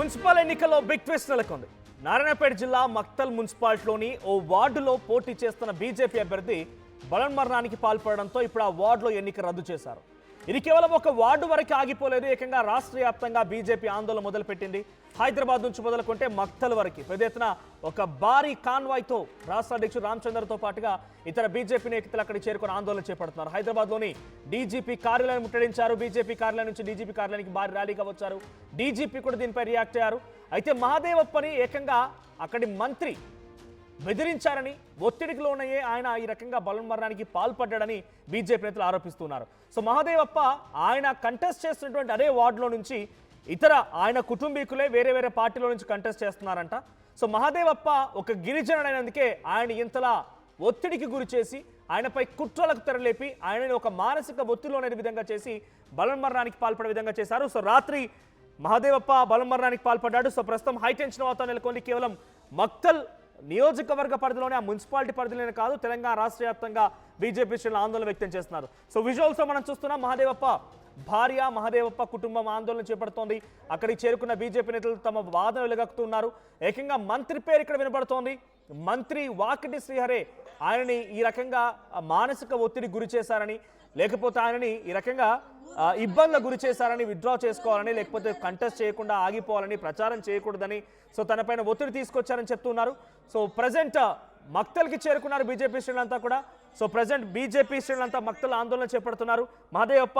Municipal ఎన్నికల్లో big twist నెలకొంది. నారాయణపేట జిల్లా మక్తల్ మున్సిపాలిటీలోని ఓ వార్డులో పోటీ చేస్తున్న బీజేపీ అభ్యర్థి బలన్మరణానికి పాల్పడడంతో ఇప్పుడు ఆ వార్డులో ఎన్నిక రద్దు చేశారు. ఇది కేవలం ఒక వార్డు వరకు ఆగిపోలేదు. ఏకంగా రాష్ట్ర వ్యాప్తంగా బీజేపీ ఆందోళన మొదలుపెట్టింది. హైదరాబాద్ నుంచి మొదలుకుంటే మక్తల్ వరకు పెద్ద ఎత్తున ఒక భారీ కాన్వాయ్తో రాష్ట్ర అధ్యక్షుడు రామచంద్రతో పాటుగా ఇతర బీజేపీ నేతలు అక్కడికి చేరుకుని ఆందోళన చేపడుతున్నారు. హైదరాబాద్లోని డీజీపీ కార్యాలయం ముట్టడించారు. బీజేపీ కార్యాలయం నుంచి డీజీపీ కార్యాలయానికి భారీ ర్యాలీగా వచ్చారు. డీజీపీ కూడా దీనిపై రియాక్ట్ అయ్యారు. అయితే మహాదేవప్పని ఏకంగా అక్కడి మంత్రి బెదిరించారని, ఒత్తిడికి లోనయ్యే ఆయన ఈ రకంగా బలన్మరణానికి పాల్పడ్డాడని బీజేపీ నేతలు ఆరోపిస్తున్నారు. సో మహాదేవప్ప ఆయన కంటెస్ట్ చేస్తున్నటువంటి అదే వార్డులో నుంచి ఇతర ఆయన కుటుంబీకులే వేరే వేరే పార్టీలో నుంచి కంటెస్ట్ చేస్తున్నారంట. సో మహాదేవప్ప ఒక గిరిజనుడైనందుకే ఆయన ఇంతలా ఒత్తిడికి గురి చేసి ఆయనపై కుట్రలకు తెరలేపి ఆయనని ఒక మానసిక ఒత్తిడిలోనే విధంగా చేసి బలన్మరణానికి పాల్పడే విధంగా చేశారు. సో రాత్రి మహాదేవప్ప బలన్మరణానికి పాల్పడ్డాడు. సో ప్రస్తుతం హైటెన్షన్ వాతావరణం నెలకొంది. కేవలం మక్తల్ నియోజకవర్గ పరిధిలోనే, ఆ మున్సిపాలిటీ పరిధిలోనే కాదు, తెలంగాణ రాష్ట్ర వ్యాప్తంగా బీజేపీ శ్రేణులు ఆందోళన వ్యక్తం చేస్తున్నారు. సో విజువల్స్లో మనం చూస్తున్నాం మహాదేవప్ప భార్య, మహాదేవప్ప కుటుంబం ఆందోళన చేపడుతోంది. అక్కడికి చేరుకున్న బీజేపీ నేతలు తమ వాదన వెలుగక్కుతున్నారు. ఏకంగా మంత్రి పేరు ఇక్కడ వినబడుతోంది. మంత్రి వాకిటి శ్రీహరే ఆయనని ఈ రకంగా మానసిక ఒత్తిడి గురి చేశారని, లేకపోతే ఆయనని ఈ రకంగా ఇబ్బందులకు గురి చేశారని, విత్డ్రా చేసుకోవాలని, లేకపోతే కంటెస్ట్ చేయకుండా ఆగిపోవాలని, ప్రచారం చేయకూడదని సో తనపైన ఒత్తిడి తీసుకొచ్చారని చెప్తున్నారు. సో ప్రజెంట్ మక్తల్కి చేరుకున్నారు బీజేపీ శ్రేణులంతా కూడా. సో ప్రజెంట్ బీజేపీ శ్రేణులంతా మక్తల్ ఆందోళన చేపడుతున్నారు. మహాదేవప్ప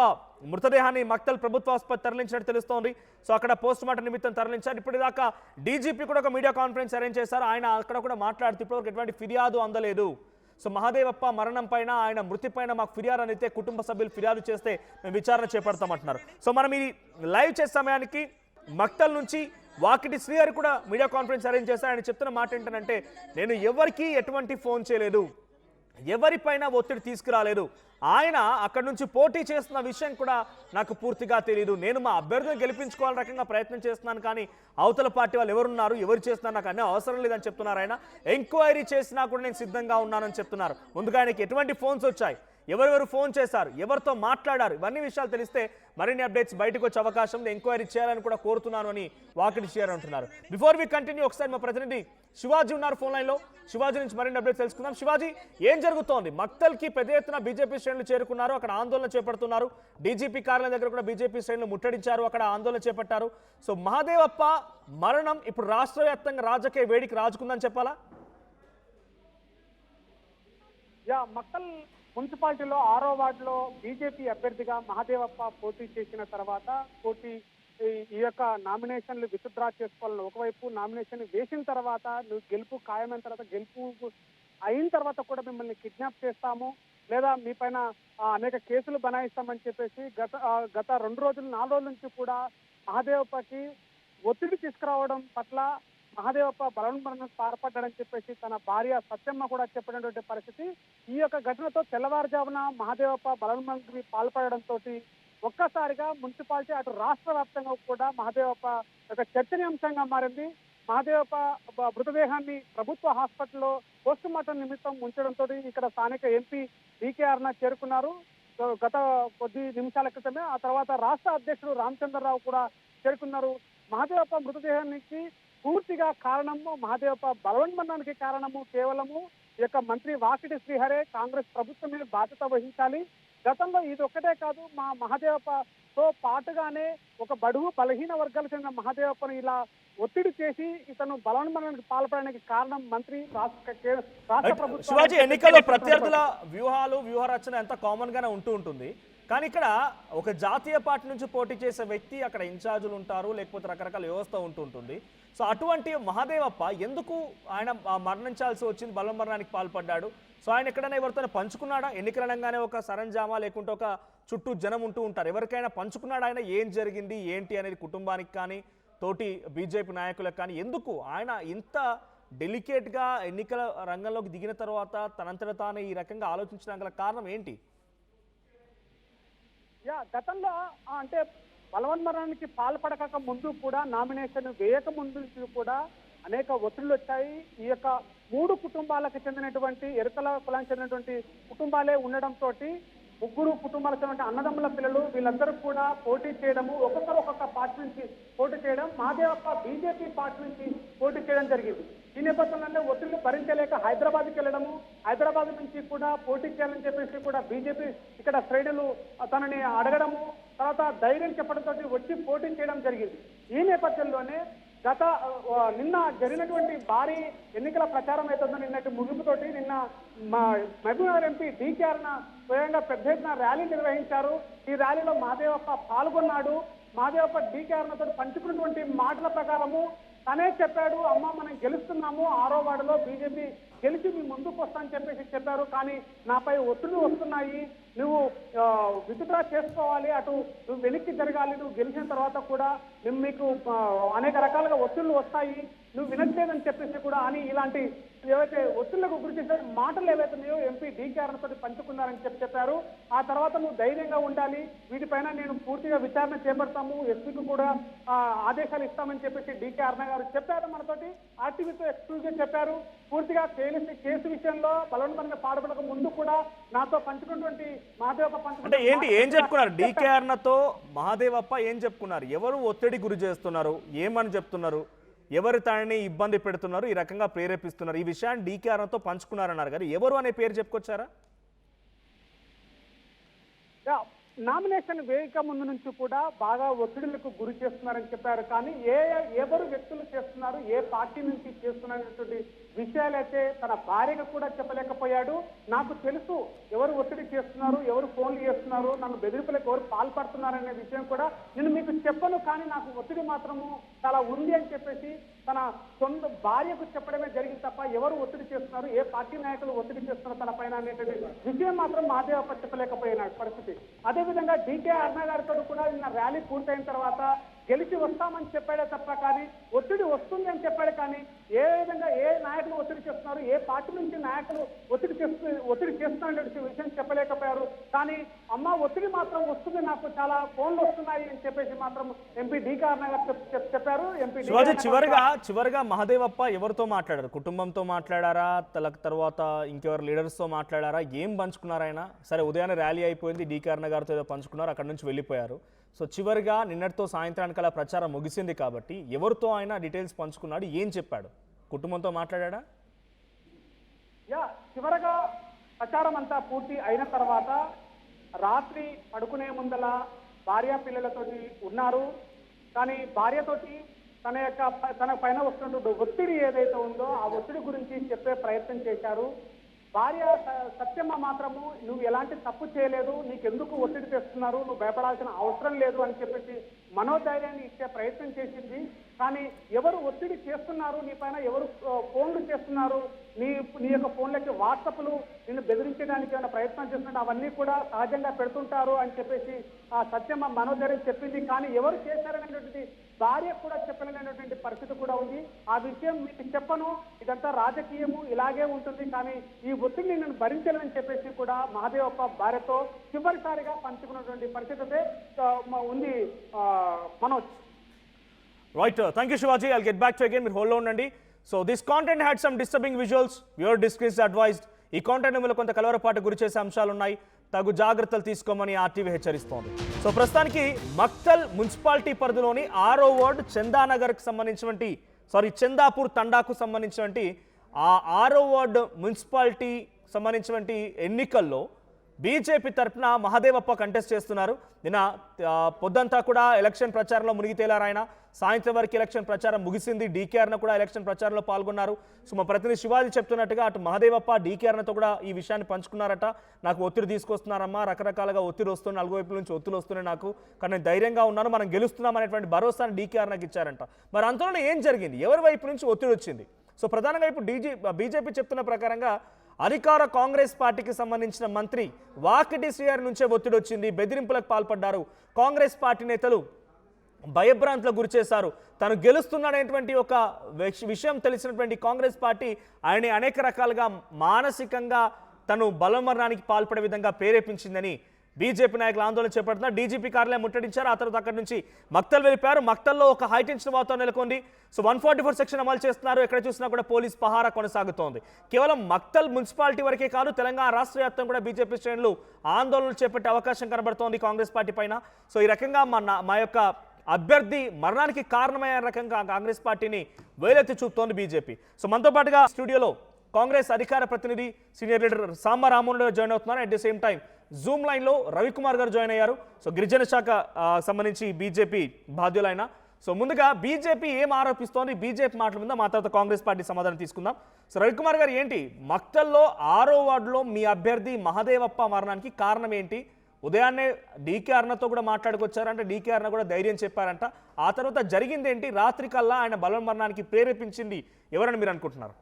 మృతదేహాన్ని మక్తల్ ప్రభుత్వ ఆసుపత్రి తరలించినట్టు తెలుస్తోంది. సో అక్కడ పోస్ట్ మార్టం నిమిత్తం తరలించారు. ఇప్పటిదాకా డీజీపీ కూడా ఒక మీడియా కాన్ఫరెన్స్ అరేంజ్ చేశారు. ఆయన అక్కడ కూడా మాట్లాడుతూ ఇప్పటివరకు ఎటువంటి ఫిర్యాదు అందలేదు. సో మహాదేవప్ప మరణం పైన, ఆయన మృతి పైన మాకు ఫిర్యాదు అయితే కుటుంబ సభ్యులు ఫిర్యాదు చేస్తే మేము విచారణ చేపడతామంటున్నారు. సో మనం ఈ లైవ్ చేసే సమయానికి మక్తల్ నుంచి వాకిటి శ్రీహరి కూడా మీడియా కాన్ఫరెన్స్ అరేంజ్ చేశారు. ఆయన చెప్తున్న మాట ఏంటంటే, నేను ఎవరికి ఎటువంటి ఫోన్ చేయలేదు, ఎవరిపైన ఒత్తిడి తీసుకురాలేదు, ఆయన అక్కడి నుంచి పోటీ చేస్తున్న విషయం కూడా నాకు పూర్తిగా తెలియదు. నేను మా అభ్యర్థిని గెలిపించుకోవాలని రకంగా ప్రయత్నం చేస్తున్నాను, కానీ అవతల పార్టీ వాళ్ళు ఎవరున్నారు, ఎవరు చేస్తున్నారు నాకు అన్నీ అవసరం లేదని చెప్తున్నారు. ఆయన ఎంక్వైరీ చేసినా కూడా నేను సిద్ధంగా ఉన్నానని చెప్తున్నారు. ముందుగా ఆయనకి ఎటువంటి ఫోన్స్ వచ్చాయి, ఎవరెవరు ఫోన్ చేశారు, ఎవరితో మాట్లాడారు, ఇవన్నీ విషయాలు తెలిస్తే మరిన్ని అప్డేట్స్ బయటకు వచ్చే అవకాశం ఉంది. ఎంక్వైరీ చేయాలని కూడా కోరుతున్నాను అని వాకిటి శ్రీహరి అంటున్నారు. బిఫోర్ వి కంటిన్యూ, ఒకసారి మా ప్రతినిధి శివాజీ ఉన్నారు ఫోన్ లైన్లో. శివాజీ నుంచి మరిన్ని అప్డేట్స్ తెలుసుకుందాం. శివాజీ, ఏం జరుగుతోంది? మక్తల్కి పెద్ద ఎత్తున బీజేపీ శ్రేణులు చేరుకున్నారు, అక్కడ ఆందోళన చేపడుతున్నారు. డీజీపీ కార్యాలయం దగ్గర కూడా బీజేపీ శ్రేణులు ముట్టడించారు, అక్కడ ఆందోళన చేపట్టారు. సో మహాదేవప్ప మరణం ఇప్పుడు రాష్ట్ర వ్యాప్తంగా రాజకీయ వేడికి రాజుకుందని చెప్పాలా? మక్తల్ మున్సిపాలిటీలో 6వ వార్డులో బీజేపీ అభ్యర్థిగా మహాదేవప్ప పోటీ చేసిన తర్వాత ఈ యొక్క నామినేషన్లు విత్డ్రా చేసుకోవాలని ఒకవైపు, నామినేషన్ వేసిన తర్వాత నువ్వు గెలుపు ఖాయమైన తర్వాత, గెలుపు అయిన తర్వాత కూడా మిమ్మల్ని కిడ్నాప్ చేస్తాము, లేదా మీ పైన అనేక కేసులు బనాయిస్తామని చెప్పేసి గత 2 రోజులు 4 రోజుల నుంచి కూడా మహాదేవప్పకి ఒత్తిడి తీసుకురావడం పట్ల మహాదేవప్ప బలన్మరణం పాల్పడ్డాడని చెప్పేసి తన భార్య సత్యమ్మ కూడా చెప్పినటువంటి పరిస్థితి. ఈ యొక్క ఘటనతో తెల్లవారుజామున మహాదేవప్ప బలన్మరణానికి పాల్పడడంతో ఒక్కసారిగా మున్సిపాలిటీ అటు రాష్ట్ర వ్యాప్తంగా కూడా మహాదేవప్ప ఒక చర్చనీయాంశంగా మారింది. మహాదేవప్ప మృతదేహాన్ని ప్రభుత్వ హాస్పిటల్లో పోస్ట్ మార్టం నిమిత్తం ఉంచడంతో ఇక్కడ స్థానిక ఎంపీ డీకే అరుణ చేరుకున్నారు గత కొద్ది నిమిషాల క్రితమే. ఆ తర్వాత రాష్ట్ర అధ్యక్షుడు రామచంద్రరావు కూడా చేరుకున్నారు. మహాదేవప్ప మృతదేహానికి పూర్తిగా కారణము, మహాదేవప్ప బలవన్మరణానికి కారణము కేవలము ఈ యొక్క మంత్రి వాకిటి శ్రీహరే, కాంగ్రెస్ ప్రభుత్వం మీద బాధ్యత వహించాలి. గతంలో ఇది ఒక్కటే కాదు, మహాదేవప్పతో పాటుగానే ఒక బడుగు బలహీన వర్గాలకు చెందిన మహాదేవప్పను ఇలా ఒత్తిడి చేసి ఇతను బలవన్మరణానికి పాల్పడడానికి కారణం మంత్రి రాష్ట్ర ప్రభుత్వం. శివాజీ, ఎన్నికల్లో ప్రత్యర్థుల వ్యూహ రచన ఎంత కామన్ గానే ఉంటుంది, కానీ ఇక్కడ ఒక జాతీయ పార్టీ నుంచి పోటీ చేసే వ్యక్తి, అక్కడ ఇన్ఛార్జులు ఉంటారు, లేకపోతే రకరకాల వ్యవస్థ ఉంటుంది. సో అటువంటి మహాదేవప్ప ఎందుకు ఆయన మరణించాల్సి వచ్చింది, బలన్మరణానికి పాల్పడ్డాడు? సో ఆయన ఎక్కడైనా ఎవరితోనే పంచుకున్నాడా? ఎన్నికలు అనగానే ఒక సరంజామా లేకుంటే ఒక చుట్టూ జనం ఉంటూ ఉంటారు, ఎవరికైనా పంచుకున్నాడా ఆయన? ఏం జరిగింది ఏంటి అనేది కుటుంబానికి కానీ, తోటి బీజేపీ నాయకులకు కానీ, ఎందుకు ఆయన ఇంత డెలికేట్గా ఎన్నికల రంగంలోకి దిగిన తర్వాత తనంతట తానే ఈ రకంగా ఆలోచించడానికి గల కారణం ఏంటి? గతంలో అంటే బలవన్మరణానికి పాల్పడక ముందు కూడా, నామినేషన్ వేయక ముందు కూడా అనేక ఒత్తిళ్లు వచ్చాయి. ఈ యొక్క 3 కుటుంబాలకు చెందినటువంటి ఎరుకల కులానికి చెందినటువంటి కుటుంబాలే ఉండడంతో ముగ్గురు కుటుంబాలకు చెందిన అన్నదమ్ముల పిల్లలు వీళ్ళందరూ కూడా పోటీ చేయడము, ఒక్కొక్కరు ఒక్కొక్క పార్టీ నుంచి పోటీ చేయడం, మహాదేవప్ప బీజేపీ పార్టీ నుంచి పోటీ చేయడం జరిగింది. ఈ నేపథ్యంలోనే ఒత్తిళ్లు భరించలేక హైదరాబాద్కి వెళ్ళడము, హైదరాబాద్ నుంచి కూడా పోటీ చేయాలని చెప్పేసి కూడా బీజేపీ ఇక్కడ శ్రేణులు తనని అడగడము, తర్వాత ధైర్యం చెప్పడంతో వచ్చి పోటీ చేయడం జరిగింది. ఈ నేపథ్యంలోనే నిన్న జరిగినటువంటి భారీ ఎన్నికల ప్రచారం అవుతుందో నిన్నటి ముగింపుతోటి నిన్న మహబూబ్నగర్ ఎంపీ డీకే అరుణ స్వయంగా పెద్ద ఎత్తున ర్యాలీ నిర్వహించారు. ఈ ర్యాలీలో మహాదేవప్ప పాల్గొన్నాడు. మహాదేవప్ప డీకే అరుణతో పంచుకున్నటువంటి మాటల ప్రకారము తనే చెప్పాడు, అమ్మ మనం గెలుస్తున్నాము, 6వ వార్డులో బీజేపీ గెలిచి మీ ముందుకు వస్తానని చెప్పేసి చెప్పారు. కానీ నాపై ఒత్తిళ్లు వస్తున్నాయి, నువ్వు విత్డ్రా చేసుకోవాలి, అటు నువ్వు వెనక్కి జరగాలి, నువ్వు గెలిచిన తర్వాత కూడా మీకు అనేక రకాలుగా ఒత్తిళ్లు వస్తాయి, నువ్వు వినట్లేదని చెప్పేసి కూడా అని ఇలాంటి ఏవైతే ఒత్తిళ్లకు గురి చేసే మాటలు ఏవైతున్నాయో ఎంపీ డీకే అరుణతో పంచుకున్నారని చెప్పారు. ఆ తర్వాత నువ్వు ధైర్యంగా ఉండాలి, వీటిపైన నేను పూర్తిగా విచారణ చేపడతాము, ఎస్పీకి కూడా ఆదేశాలు ఇస్తామని చెప్పేసి డీకే అరుణ గారు చెప్పారు. మనతోటి ఆర్టీవీతో ఎక్స్క్లూజివ్గా చెప్పారు. పూర్తిగా కేసు విషయంలో బలవంతంగా పాల్పడక ముందు కూడా నాతో పంచుకున్నటువంటి మహాదేవప్ప అంటే ఏంటి ఏం చెప్పుకున్నారు? డీకే అరుణతో మహాదేవప్ప ఏం చెప్పుకున్నారు? ఎవరు ఒత్తిడి గురి చేస్తున్నారు, ఏమని చెప్తున్నారు, ఎవరు తనని ఇబ్బంది పెడుతున్నారు, ఈ రకంగా ప్రేరేపిస్తున్నారు, ఈ విషయాన్ని డీకే అరుణతో పంచుకున్నారన్నారు కదా, ఎవరు అనే పేరు చెప్పుకొచ్చారా? నామినేషన్ వేయక ముందు నుంచి కూడా బాగా ఒత్తిడులకు గురి చేస్తున్నారని చెప్పారు. కానీ ఎవరు వ్యక్తులు చేస్తున్నారు, ఏ పార్టీ నుంచి చేస్తున్నారనేటువంటి విషయాలైతే తన భార్యకు కూడా చెప్పలేకపోయాడు. నాకు తెలుసు ఎవరు ఒత్తిడి చేస్తున్నారు, ఎవరు ఫోన్లు చేస్తున్నారు, నన్ను బెదిరింపులకు ఎవరు పాల్పడుతున్నారనే విషయం కూడా నేను మీకు చెప్పను, కానీ నాకు ఒత్తిడి మాత్రము చాలా ఉంది అని చెప్పేసి తన సొంత భార్యకు చెప్పడమే జరిగింది తప్ప ఎవరు ఒత్తిడి చేస్తున్నారు, ఏ పార్టీ నాయకులు ఒత్తిడి చేస్తున్నారు తన పైన అనేటువంటి విషయం మాత్రం మహాదేవప్ప చెప్పలేకపోయిన పరిస్థితి. అదేవిధంగా డీకే అరుణ గారితో కూడా నిన్న ర్యాలీ పూర్తయిన తర్వాత గెలిచి వస్తామని చెప్పాడే తప్ప కానీ ఒత్తిడి వస్తుంది అని చెప్పాడు. కానీ ఏ విధంగా ఏ నాయకులు ఒత్తిడి చేస్తున్నారు, ఏ పార్టీ నుంచి నాయకులు ఒత్తిడి చేస్తున్న విషయం చెప్పలేకపోయారు. కానీ అమ్మ ఒత్తిడి మాత్రం వస్తుంది, నాకు చాలా ఫోన్లు వస్తున్నాయి అని చెప్పేసి మాత్రం ఎంపీ డీకే అరుణ గారు చెప్పారు. ఎంపీ చివరిగా మహాదేవప్ప ఎవరితో మాట్లాడారు? కుటుంబంతో మాట్లాడారా, తర్వాత ఇంకెవరు లీడర్స్ తో మాట్లాడారా, ఏం పంచుకున్నారు ఆయన? సరే ఉదయాన్నే ర్యాలీ అయిపోయింది, డీకే అరుణ గారితో ఏదో పంచుకున్నారు, అక్కడ నుంచి వెళ్ళిపోయారు. సో చివరిగా నిన్నటితో సాయంత్రానికి అలా ప్రచారం ముగిసింది కాబట్టి ఎవరితో ఆయన డీటెయిల్స్ పంచుకున్నాడు, ఏం చెప్పాడు? కుటుంబంతో మాట్లాడా? చివరగా ప్రచారం అంతా పూర్తి అయిన తర్వాత రాత్రి పడుకునే ముందల భార్య పిల్లలతోటి ఉన్నారు. కానీ భార్యతోటి తన పైన వస్తున్నటువంటి ఒత్తిడి ఏదైతే ఉందో ఆ ఒత్తిడి గురించి చెప్పే ప్రయత్నం చేశారు. భార్య సత్యమ్మ మాత్రము నువ్వు ఎలాంటి తప్పు చేయలేదు, నీకెందుకు ఒత్తిడి తెస్తున్నారు, నువ్వు భయపడాల్సిన అవసరం లేదు అని చెప్పేసి మనోధైర్యాన్ని ఇచ్చే ప్రయత్నం చేసింది. కానీ ఎవరు ఒత్తిడి చేస్తున్నారు, నీ పైన ఎవరు ఫోన్లు చేస్తున్నారు, నీ యొక్క ఫోన్లకి వాట్సాప్లు నిన్ను బెదిరించడానికి ఏమైనా ప్రయత్నం చేస్తున్నారు, అవన్నీ కూడా సహజంగా పెడుతుంటారు అని చెప్పేసి ఆ సత్యమ్మ మనోధైర్యం చెప్పింది. కానీ ఎవరు చేశారనేటువంటిది భార్య కూడా చెప్పలేనటువంటి పరిస్థితి కూడా ఉంది. ఆ విషయం మీకు చెప్పను, ఇదంతా రాజకీయము, ఇలాగే ఉంటుంది, కానీ ఈ ఒత్తిడిని నేను భరించలేని చెప్పేసి కూడా మహాదేవప్ప భార్యతో చివరిసారిగా పంచుకున్నటువంటి పరిస్థితి ఉంది. Manoj. Right, thank you Shivaji. I'll get back to you again. మీరు హోల్డ్ లో ఉండండి. So this content had some disturbing visuals. Your discretion advised. ఈ కాంటెంట్ మీద కొంత కలవరపాటు గురి చేసే అంశాలు ఉన్నాయి, తగు జాగ్రత్తలు తీసుకోమని ఆర్టీవీ హెచ్చరిస్తోంది. సో ప్రస్తుతానికి మక్తల్ మున్సిపాలిటీ పరిధిలోని 6వ వార్డు చందానగర్కి సంబంధించినటువంటి చందాపూర్ తండాకు సంబంధించినటువంటి ఆ 6వ వార్డు మున్సిపాలిటీ సంబంధించినటువంటి ఎన్నికల్లో బీజేపీ తరఫున మహాదేవప్ప కంటెస్ట్ చేస్తున్నారు. నిన్న పొద్దంతా కూడా ఎలక్షన్ ప్రచారంలో మునిగి తేలారు ఆయన. సాయంత్రం వరకు ఎలక్షన్ ప్రచారం ముగిసింది. డీకే అరుణ కూడా ఎలక్షన్ ప్రచారంలో పాల్గొన్నారు. సో మా ప్రతినిధి శివాజీ చెప్తున్నట్టుగా అటు మహాదేవప్ప డీకే అరుణతో కూడా ఈ విషయాన్ని పంచుకున్నారట. నాకు ఒత్తిడి తీసుకొస్తున్నారమ్మా, రకరకాలుగా ఒత్తిడి వస్తుంది, నలుగు వైపుల నుంచి ఒత్తిడి వస్తున్నాయి నాకు, కానీ నేను ధైర్యంగా ఉన్నాను, మనం గెలుస్తున్నాం అనేటువంటి భరోసాను డీకే అరుణకి ఇచ్చారంట. మరి అంతలోనే ఏం జరిగింది, ఎవరి వైపు నుంచి ఒత్తిడి వచ్చింది? సో ప్రధానంగా ఇప్పుడు బీజేపీ చెప్తున్న ప్రకారంగా అధికార కాంగ్రెస్ పార్టీకి సంబంధించిన మంత్రి వాకిటి శ్రీహరి నుంచే ఒత్తిడి వచ్చింది, బెదిరింపులకు పాల్పడ్డారు. కాంగ్రెస్ పార్టీ నేతలు భయభ్రాంతులకు గురి చేశారు. తను గెలుస్తున్నాడనేటువంటి ఒక విషయం తెలిసినటువంటి కాంగ్రెస్ పార్టీ ఆయన్ని అనేక రకాలుగా మానసికంగా తను బలమరణానికి పాల్పడే విధంగా ప్రేరేపించిందని బీజేపీ నాయకులు ఆందోళన చేపడుతున్నారు. డీజీపీ కార్యాలయం ముట్టడించారు. ఆ తర్వాత అక్కడి నుంచి మక్తల్ వెళ్ళిపోయారు. మక్తల్లో ఒక హైటెన్షన్ వాతావరణం నెలకొంది. సో 144 సెక్షన్ అమలు చేస్తున్నారు. ఎక్కడ చూసినా కూడా పోలీస్ పహారా కొనసాగుతోంది. కేవలం మక్తల్ మున్సిపాలిటీ వరకే కాదు, తెలంగాణ రాష్ట్ర వ్యాప్తంగా కూడా బీజేపీ శ్రేణులు ఆందోళనలు చేపట్టే అవకాశం కనబడుతోంది కాంగ్రెస్ పార్టీ పైన. సో ఈ రకంగా మా యొక్క అభ్యర్థి మరణానికి కారణమైన రకంగా కాంగ్రెస్ పార్టీని వేలెత్తి చూపుతోంది బీజేపీ. సో మనతో పాటుగా స్టూడియోలో కాంగ్రెస్ అధికార ప్రతినిధి సీనియర్ లీడర్ సాంబ రామోహన్ గారు జాయిన్ అవుతున్నారు. At the same time Zoom లైన్లో రవికుమార్ గారు జాయిన్ అయ్యారు. సో గిరిజన శాఖ సంబంధించి బీజేపీ బాధ్యులైన. సో ముందుగా బీజేపీ ఏం ఆరోపిస్తోంది, బీజేపీ మాటల మీద మా తర్వాత కాంగ్రెస్ పార్టీ సమాధానం తీసుకుందాం. సో రవికుమార్ గారు, ఏంటి మక్తల్లో 6వ వార్డులో మీ అభ్యర్థి మహదేవప్ప మరణానికి కారణం ఏంటి? ఉదయాన్నే డీకే అరుణతో కూడా మాట్లాడుకొచ్చారంట, డీకే అరుణ కూడా ధైర్యం చెప్పారంట. ఆ తర్వాత జరిగింది ఏంటి? రాత్రి కల్లా ఆయన బలం మరణానికి ప్రేరేపించింది ఎవరని మీరు అనుకుంటున్నారు?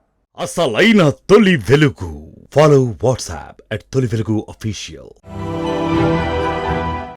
అసలైన తొలి వెలుగు. ఫాలో వాట్సాప్ @తొలి వెలుగు అఫీషియల్.